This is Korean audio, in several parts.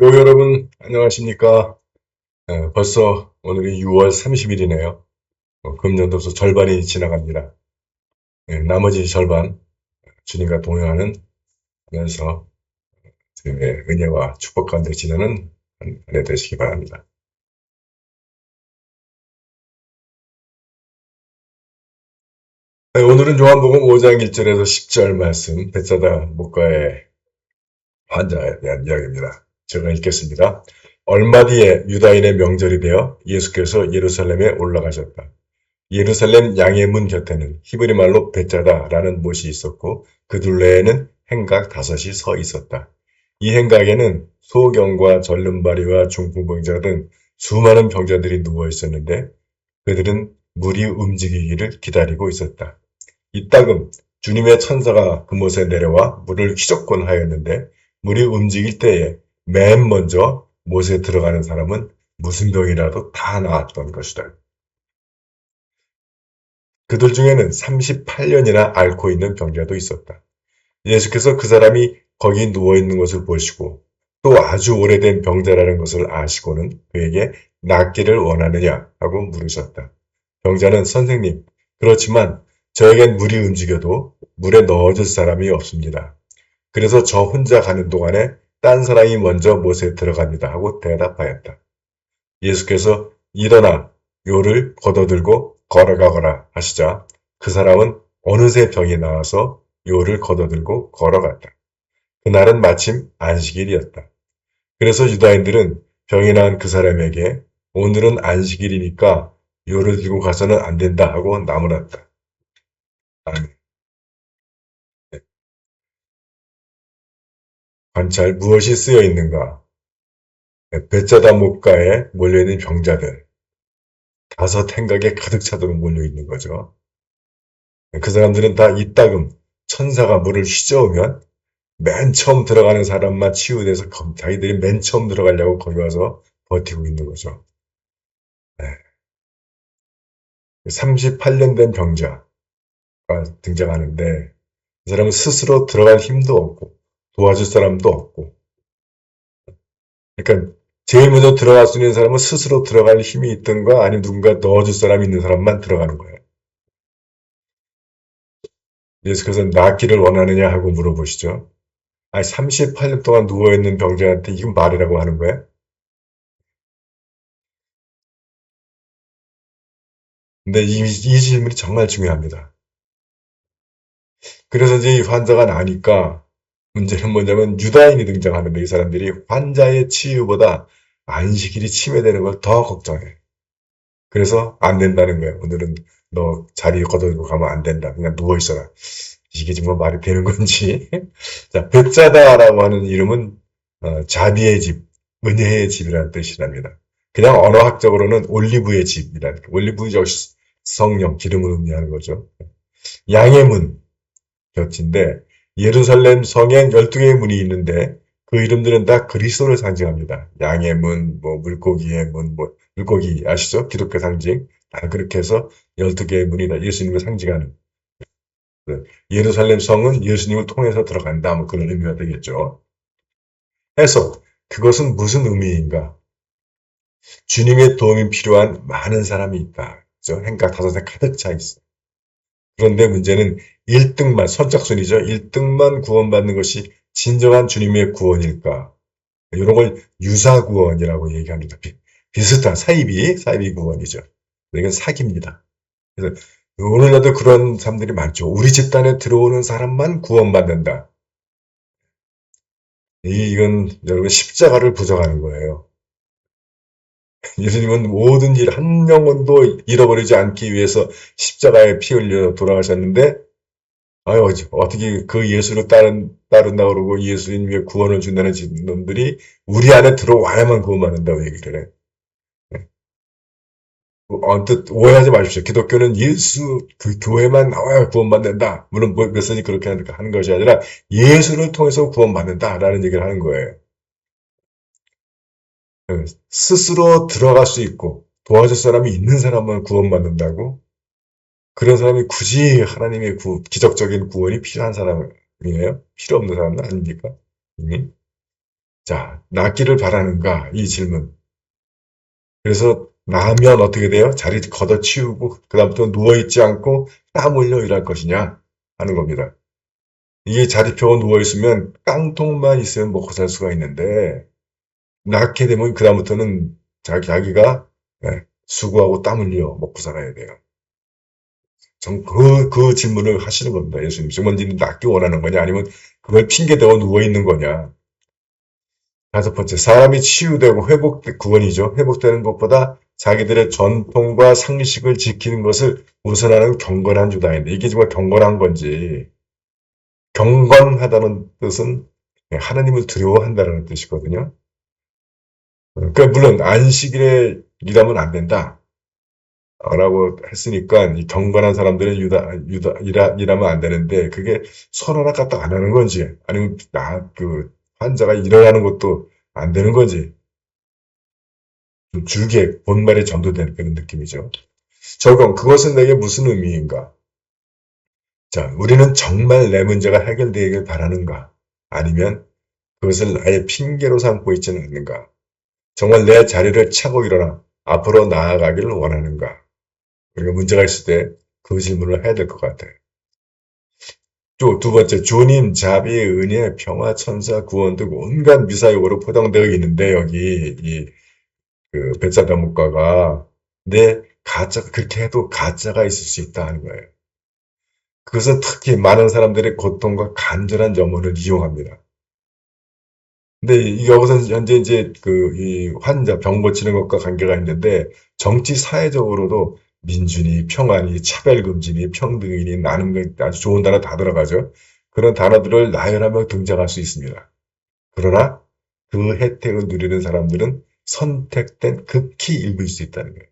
여러분, 안녕하십니까? 벌써 오늘이 6월 30일이네요. 금년도 벌써 절반이 지나갑니다. 나머지 절반, 주님과 동행하면서 주님의 은혜와 축복 가운데 지내는 한 해 되시기 바랍니다. 오늘은 요한복음 5장 1절에서 10절 말씀, 벳사다 목가의 환자에 대한 이야기입니다. 제가 읽겠습니다. 얼마 뒤에 유다인의 명절이 되어 예수께서 예루살렘에 올라가셨다. 예루살렘 양의 문 곁에는 히브리 말로 벳자다라는 못이 있었고 그 둘레에는 행각 5이 서 있었다. 이 행각에는 소경과 절름발이와 중풍병자 등 수많은 병자들이 누워 있었는데 그들은 물이 움직이기를 기다리고 있었다. 이따금 주님의 천사가 그 못에 내려와 물을 휘젓곤 하였는데 물이 움직일 때에 맨 먼저 못에 들어가는 사람은 무슨 병이라도 다 나았던 것이다. 그들 중에는 38년이나 앓고 있는 병자도 있었다. 예수께서 그 사람이 거기 누워있는 것을 보시고 또 아주 오래된 병자라는 것을 아시고는 그에게 낫기를 원하느냐 하고 물으셨다. 병자는 선생님, 그렇지만 저에겐 물이 움직여도 물에 넣어줄 사람이 없습니다. 그래서 저 혼자 가는 동안에 딴 사람이 먼저 못에 들어갑니다 하고 대답하였다. 예수께서 일어나 요를 걷어들고 걸어가거라 하시자 그 사람은 어느새 병이 나와서 요를 걷어들고 걸어갔다. 그날은 마침 안식일이었다. 그래서 유다인들은 병이 나은 그 사람에게 오늘은 안식일이니까 요를 들고 가서는 안 된다 하고 나무랐다. 관찰 무엇이 쓰여 있는가? 벳자다 목가에 몰려있는 병자들, 5행각에 가득 차도록 몰려있는 거죠. 그 사람들은 다 이따금 천사가 물을 휘저으면 맨 처음 들어가는 사람만 치유돼서 자기들이 맨 처음 들어가려고 거기 와서 버티고 있는 거죠. 38년 된 병자가 등장하는데 이 사람은 스스로 들어갈 힘도 없고 도와줄 사람도 없고 그러니까 제일 먼저 들어갈 수 있는 사람은 스스로 들어갈 힘이 있든가 아니면 누군가 넣어줄 사람이 있는 사람만 들어가는 거예요. 예수께서 낫기를 원하느냐 하고 물어보시죠. 아니 38년 동안 누워있는 병자한테 이건 말이라고 하는 거야? 근데 이 질문이 정말 중요합니다. 그래서 이제 이 환자가 나니까 문제는 뭐냐면 유다인이 등장하는데 이 사람들이 환자의 치유보다 안식일이 침해되는 걸 더 걱정해. 그래서 안 된다는 거예요. 오늘은 너 자리 걷어들고 가면 안 된다. 그냥 누워 있어라. 이게 정말 말이 되는 건지. 자, 벳자다라고 하는 이름은 자비의 집, 은혜의 집이라는 뜻이랍니다. 그냥 언어학적으로는 올리브의 집이라는, 올리브 역시 성령, 기름을 의미하는 거죠. 양의 문, 곁인데 예루살렘 성엔 12개의 문이 있는데 그 이름들은 다 그리스도를 상징합니다. 양의 문, 뭐 물고기의 문, 뭐 물고기 아시죠? 기독교 상징. 다 그렇게 해서 12개의 문이다. 예수님을 상징하는. 예루살렘 성은 예수님을 통해서 들어간다. 뭐 그런 의미가 되겠죠. 해서 그것은 무슨 의미인가? 주님의 도움이 필요한 많은 사람이 있다. 그죠? 행각 5에 가득 차 있어. 그런데 문제는 1등만, 선착순이죠. 1등만 구원받는 것이 진정한 주님의 구원일까? 이런 걸 유사구원이라고 얘기합니다. 비슷한 사이비 구원이죠. 이건 사기입니다. 그래서 오늘날도 그런 사람들이 많죠. 우리 집단에 들어오는 사람만 구원받는다. 이건 여러분 십자가를 부정하는 거예요. 예수님은 모든 일 한 영혼도 잃어버리지 않기 위해서 십자가에 피 흘려 돌아가셨는데 아유, 어떻게 그 예수를 따른다 그러고 예수님의 구원을 준다는 놈들이 우리 안에 들어와야만 구원받는다고 얘기를 해. 언뜻 오해하지 마십시오. 기독교는 예수 그 교회만 나와야 구원받는다. 물론 메시지 그렇게 하는 것이 아니라 예수를 통해서 구원받는다라는 얘기를 하는 거예요. 스스로 들어갈 수 있고 도와줄 사람이 있는 사람만 구원받는다고? 그런 사람이 굳이 하나님의 기적적인 구원이 필요한 사람이에요? 필요 없는 사람은 아닙니까? 이미? 자, 낫기를 바라는가? 이 질문. 그래서 나면 어떻게 돼요? 자리 걷어치우고 그다음부터 누워있지 않고 땀 흘려 일할 것이냐 하는 겁니다. 이게 자리 펴고 누워있으면 깡통만 있으면 먹고 살 수가 있는데 낳게 되면 그다음부터는 자기가 수고하고 땀 흘려 먹고 살아야 돼요. 그 질문을 하시는 겁니다. 예수님. 정말 니는 낫기 원하는 거냐? 아니면 그걸 핑계대고 누워있는 거냐? 다섯 번째, 사람이 치유되고 구원이죠. 회복되는 것보다 자기들의 전통과 상식을 지키는 것을 우선하는 경건한 유다인데, 이게 정말 경건한 건지, 경건하다는 뜻은 하나님을 두려워한다는 뜻이거든요. 그러니까 물론 안식일에 일하면 안 된다. 라고 했으니까 이 경건한 사람들은 일하면 안 되는데 그게 손 하나 까딱 안 하는 건지 아니면 환자가 일어나는 것도 안 되는 건지 좀 줄기에 본말에 전도되는 그런 느낌이죠. 적용, 그것은 내게 무슨 의미인가? 자, 우리는 정말 내 문제가 해결되길 바라는가? 아니면 그것을 나의 핑계로 삼고 있지는 않는가? 정말 내 자리를 차고 일어나 앞으로 나아가기를 원하는가? 우리가 문제가 있을 때 그 질문을 해야 될 것 같아요. 또 두 번째, 주님, 자비, 은혜, 평화, 천사, 구원 등 온갖 미사역으로 포장되어 있는데 여기 벳사다 문과가 근데 그렇게 해도 가짜가 있을 수 있다는 거예요. 그것은 특히 많은 사람들의 고통과 간절한 염원을 이용합니다. 근데 여기서 현재 이제 이 환자 병 고치는 것과 관계가 있는데 정치 사회적으로도 민주니 평화니 차별금지니 평등이니 나는 게 아주 좋은 단어 다 들어가죠. 그런 단어들을 나열하며 등장할 수 있습니다. 그러나 그 혜택을 누리는 사람들은 선택된 극히 일부일 수 있다는 거예요.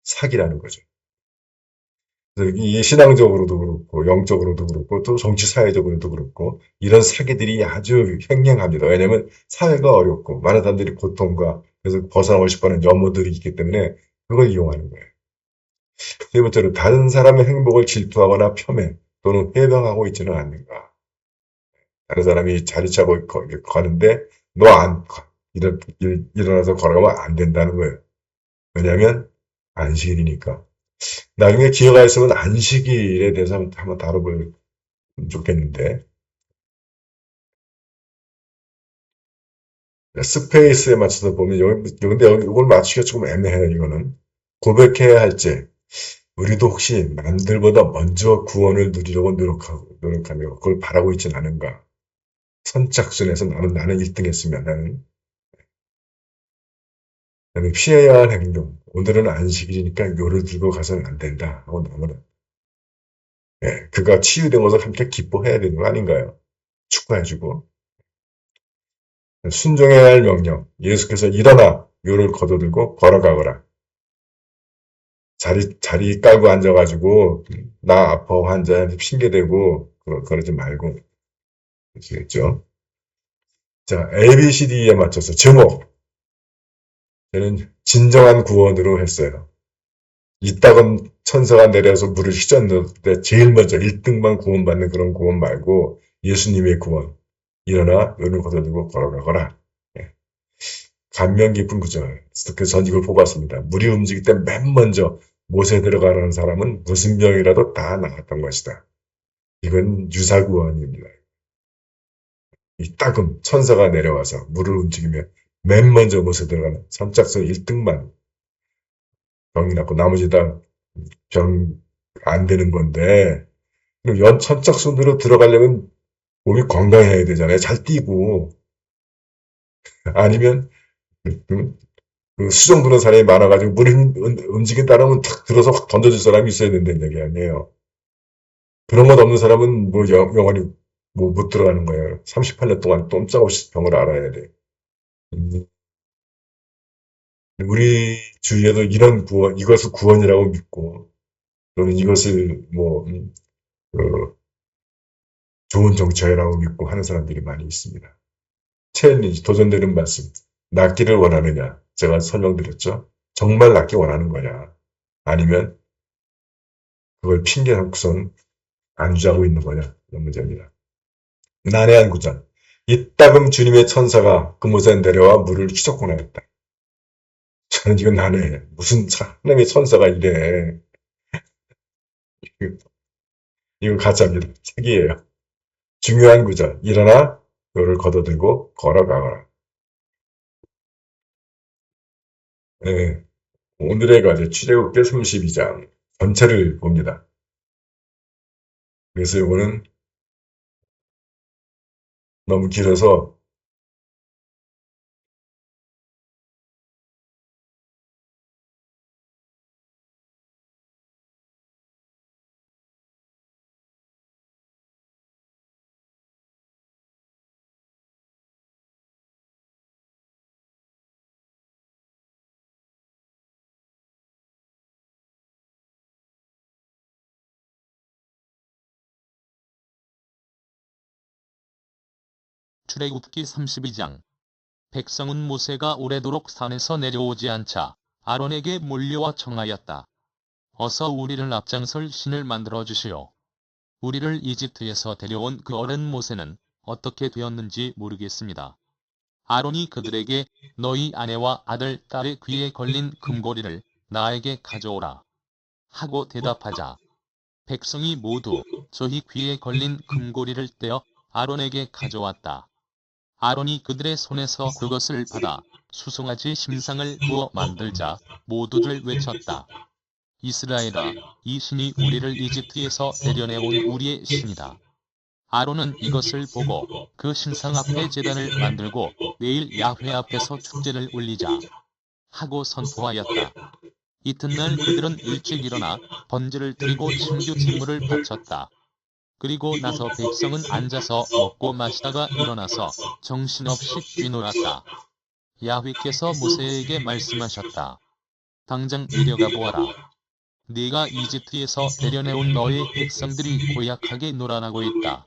사기라는 거죠. 그래서 이 신앙적으로도 그렇고 영적으로도 그렇고 또 정치 사회적으로도 그렇고 이런 사기들이 아주 횡행합니다. 왜냐하면 사회가 어렵고 많은 사람들이 고통과 그래서 벗어나고 싶어하는 염원들이 있기 때문에 그걸 이용하는 거예요. 세 번째로 다른 사람의 행복을 질투하거나 폄훼 또는 회방하고 있지는 않는가. 다른 사람이 자리 차고 가는데 너 안 일어나서 걸어가면 안 된다는 거예요. 왜냐하면 안식일이니까. 나중에 기회가 있으면 안식일에 대해서 한번 다뤄볼 좋겠는데 스페이스에 맞춰서 보면 근데 이걸 맞추기가 조금 애매해요. 이거는 고백해야 할지 우리도 혹시 남들보다 먼저 구원을 누리려고 노력하며 그걸 바라고 있지는 않은가. 선착순에서 나는 1등 했으면 나는 피해야 할 행동. 오늘은 안식일이니까 요를 들고 가서는 안 된다 하고 나머는 그가 치유된 것을 함께 기뻐해야 되는 거 아닌가요? 축하해주고 순종해야 할 명령. 예수께서 일어나 요를 걷어들고 걸어가거라. 자리 깔고 앉아가지고 나 아파 환자한테 핑계대고 그러지 말고 아시겠죠? 자, ABCD에 맞춰서 제목 저는 진정한 구원으로 했어요. 이따금 천사가 내려서 물을 휘젓는 때 제일 먼저 1등만 구원받는 그런 구원 말고 예수님의 구원. 일어나 요를 걷어들고 걸어가거라. 예. 감명 깊은 구절. 그래서 전 이걸 뽑았습니다. 물이 움직일 때 맨 먼저 못에 들어가는 사람은 무슨 병이라도 다 나았던 것이다. 이건 유사구원입니다. 이 따금 천사가 내려와서 물을 움직이며 맨 먼저 못에 들어가는 선착순 1등만 병이 났고 나머지 다 병 안 되는 건데 선착순으로 들어가려면 몸이 건강해야 되잖아요. 잘 뛰고 아니면 그 수정 부는 사람이 많아가지고 물이 움직인다라면 탁 들어서 확 던져줄 사람이 있어야 된다는 얘기 아니에요. 그런 것 없는 사람은 뭐 영원히 뭐 못 들어가는 거예요. 38년 동안 꼼짝없이 병을 알아야 돼. 음, 우리 주위에도 이런 구원, 이것을 구원이라고 믿고 또는 이것을 그 좋은 정처라고 믿고 하는 사람들이 많이 있습니다. 챌린지, 도전되는 말씀. 낫기를 원하느냐? 제가 설명드렸죠. 정말 낫기 원하는 거냐? 아니면 그걸 핑계 삼고선 안주하고 있는 거냐? 이런 문제입니다. 난해한 구절. 이따금 주님의 천사가 그곳에 내려와 물을 휘젓고나였다. 저는 이건 나네. 무슨 하나님의 천사가 이래. 이거 가짜입니다. 사기예요. 중요한 구절. 일어나 너를 걷어들고 걸어가거라. 네, 오늘의 과제 출애굽기 32장 전체를 봅니다. 그래서 이거는 너무 길어서 출애굽기 32장. 백성은 모세가 오래도록 산에서 내려오지 않자 아론에게 몰려와 청하였다. 어서 우리를 앞장설 신을 만들어 주시오. 우리를 이집트에서 데려온 그 어른 모세는 어떻게 되었는지 모르겠습니다. 아론이 그들에게 너희 아내와 아들, 딸의 귀에 걸린 금고리를 나에게 가져오라 하고 대답하자 백성이 모두 저희 귀에 걸린 금고리를 떼어 아론에게 가져왔다. 아론이 그들의 손에서 그것을 받아 수송아지 심상을 부어 만들자 모두들 외쳤다. 이스라엘아, 이 신이 우리를 이집트에서 데려내온 우리의 신이다. 아론은 이것을 보고 그 신상 앞에 제단을 만들고 내일 야훼 앞에서 축제를 올리자 하고 선포하였다. 이튿날 그들은 일찍 일어나 번제를 드리고 신규 제물을 바쳤다. 그리고 나서 백성은 앉아서 먹고 마시다가 일어나서 정신없이 뛰놀았다. 야훼께서 모세에게 말씀하셨다. 당장 내려가 보아라. 네가 이집트에서 데려내온 너의 백성들이 고약하게 놀아나고 있다.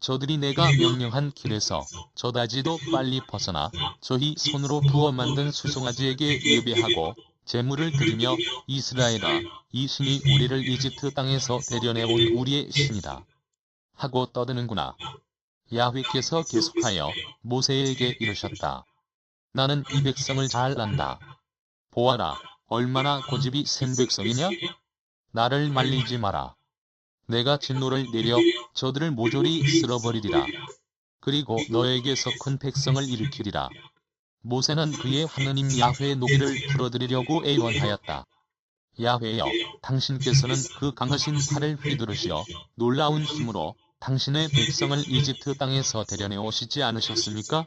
저들이 내가 명령한 길에서 저다지도 빨리 벗어나 저희 손으로 부어 만든 수송아지에게 예배하고 제물을 드리며 이스라엘아, 이 신이 우리를 이집트 땅에서 데려내온 우리의 신이다 하고 떠드는구나. 야훼께서 계속하여 모세에게 이르셨다. 나는 이 백성을 잘 안다. 보아라, 얼마나 고집이 센 백성이냐? 나를 말리지 마라. 내가 진노를 내려 저들을 모조리 쓸어버리리라. 그리고 너에게서 큰 백성을 일으키리라. 모세는 그의 하느님 야훼의 노기를 풀어드리려고 애원하였다. 야훼여, 당신께서는 그 강하신 팔을 휘두르시어 놀라운 힘으로 당신의 백성을 이집트 땅에서 데려내 오시지 않으셨습니까?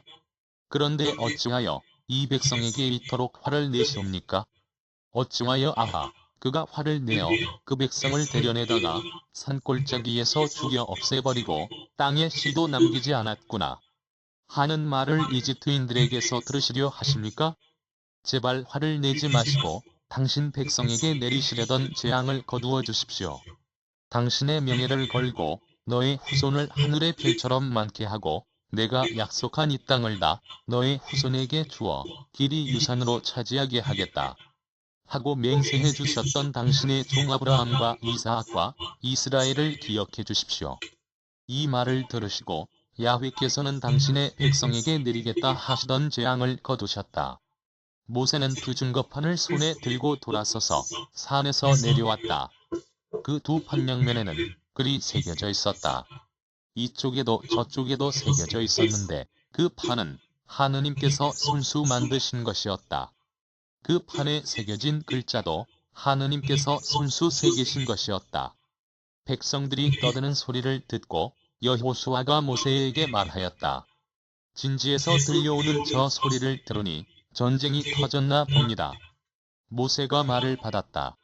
그런데 어찌하여 이 백성에게 이토록 화를 내시옵니까? 어찌하여 아하, 그가 화를 내어 그 백성을 데려내다가 산골짜기에서 죽여 없애버리고 땅에 씨도 남기지 않았구나 하는 말을 이집트인들에게서 들으시려 하십니까? 제발 화를 내지 마시고 당신 백성에게 내리시려던 재앙을 거두어 주십시오. 당신의 명예를 걸고 너의 후손을 하늘의 별처럼 많게 하고 내가 약속한 이 땅을 다 너의 후손에게 주어 길이 유산으로 차지하게 하겠다 하고 맹세해 주셨던 당신의 종 아브라함과 이사학과 이스라엘을 기억해 주십시오. 이 말을 들으시고 야훼께서는 당신의 백성에게 내리겠다 하시던 재앙을 거두셨다. 모세는 두 증거판을 손에 들고 돌아서서 산에서 내려왔다. 그 두 판명면에는 글이 새겨져 있었다. 이쪽에도 저쪽에도 새겨져 있었는데 그 판은 하느님께서 손수 만드신 것이었다. 그 판에 새겨진 글자도 하느님께서 손수 새기신 것이었다. 백성들이 떠드는 소리를 듣고 여호수아가 모세에게 말하였다. 진지에서 들려오는 저 소리를 들으니 전쟁이 터졌나 봅니다. 모세가 말을 받았다.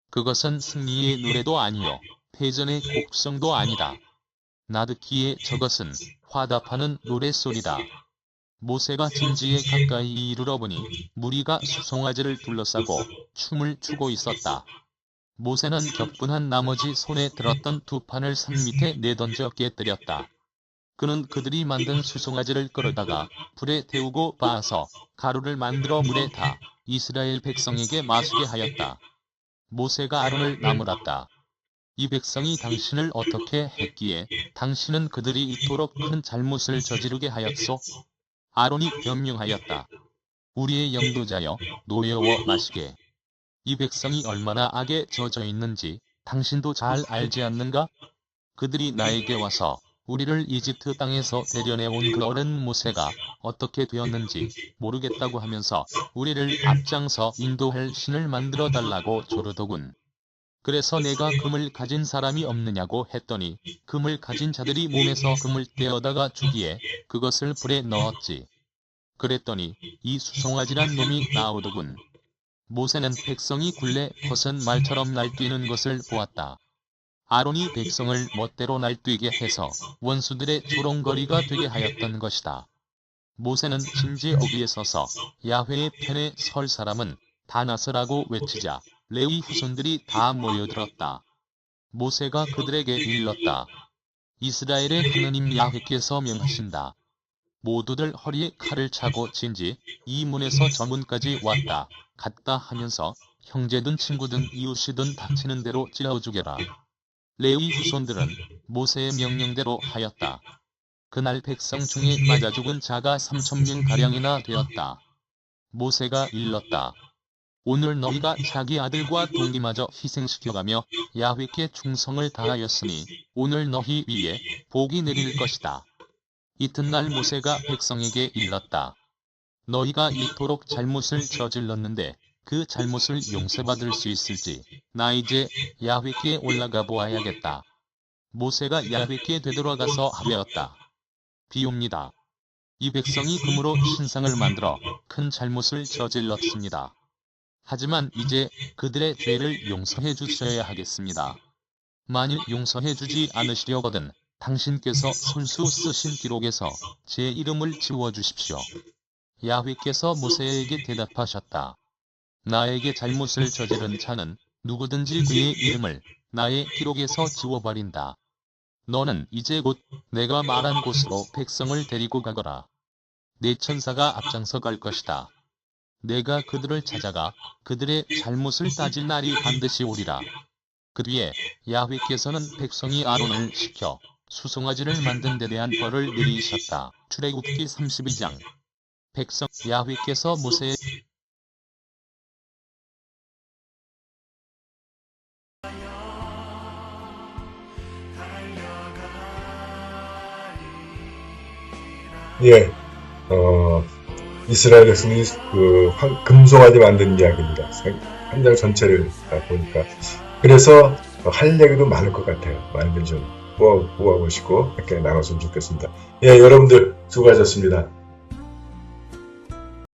그것은 승리의 노래도 아니요 패전의 곡성도 아니다. 나 듣기에 저것은 화답하는 노랫소리다. 모세가 진지에 가까이 이르러 보니 무리가 수송아지를 둘러싸고 춤을 추고 있었다. 모세는 격분한 나머지 손에 들었던 두 판을 산 밑에 내던져 깨뜨렸다. 그는 그들이 만든 수송아지를 끌어다가 불에 태우고 빻아서 가루를 만들어 물에 타 이스라엘 백성에게 마시게 하였다. 모세가 아론을 나무랐다. 이 백성이 당신을 어떻게 했기에 당신은 그들이 이토록 큰 잘못을 저지르게 하였소? 아론이 변명하였다. 우리의 영도자여, 노여워 마시게. 이 백성이 얼마나 악에 젖어 있는지 당신도 잘 알지 않는가? 그들이 나에게 와서 우리를 이집트 땅에서 데려내온 그 어른 모세가 어떻게 되었는지 모르겠다고 하면서 우리를 앞장서 인도할 신을 만들어 달라고 조르더군. 그래서 내가 금을 가진 사람이 없느냐고 했더니 금을 가진 자들이 몸에서 금을 떼어다가 주기에 그것을 불에 넣었지. 그랬더니 이 수송아지란 놈이 나오더군. 모세는 백성이 굴레 벗은 말처럼 날뛰는 것을 보았다. 아론이 백성을 멋대로 날뛰게 해서 원수들의 조롱거리가 되게 하였던 것이다. 모세는 진지 어귀에 서서 야훼의 편에 설 사람은 다 나서라고 외치자 레위 후손들이 다 모여들었다. 모세가 그들에게 일렀다. 이스라엘의 하느님 야훼께서 명하신다. 모두들 허리에 칼을 차고 진지 이 문에서 저 문까지 왔다 갔다 하면서 형제든 친구든 이웃이든 닥치는 대로 찔러 죽여라. 레위 후손들은 모세의 명령대로 하였다. 그날 백성 중에 맞아 죽은 자가 3,000명가량이나 되었다. 모세가 일렀다. 오늘 너희가 자기 아들과 동기마저 희생시켜가며 야훼께 충성을 다하였으니 오늘 너희 위에 복이 내릴 것이다. 이튿날 모세가 백성에게 일렀다. 너희가 이토록 잘못을 저질렀는데 그 잘못을 용서받을 수 있을지 나 이제 야훼께 올라가 보아야겠다. 모세가 야훼께 되돌아가서 하였다. 비옵니다. 이 백성이 금으로 신상을 만들어 큰 잘못을 저질렀습니다. 하지만 이제 그들의 죄를 용서해 주셔야 하겠습니다. 만일 용서해 주지 않으시려거든 당신께서 손수 쓰신 기록에서 제 이름을 지워주십시오. 야훼께서 모세에게 대답하셨다. 나에게 잘못을 저지른 자는 누구든지 그의 이름을 나의 기록에서 지워버린다. 너는 이제 곧 내가 말한 곳으로 백성을 데리고 가거라. 내 천사가 앞장서 갈 것이다. 내가 그들을 찾아가 그들의 잘못을 따질 날이 반드시 오리라. 그 뒤에 야훼께서는 백성이 아론을 시켜 수송아지를 만든 데 대한 벌을 내리셨다. 출애굽기 32장. 백성 야훼께서 모세의 예, 이스라엘 백성이 금송아지 만든 이야기입니다. 한 장 전체를 보니까. 그래서 할 얘기도 많을 것 같아요. 많이들 좀 모아보시고 이렇게 나눴으면 좋겠습니다. 예, 여러분들 수고하셨습니다.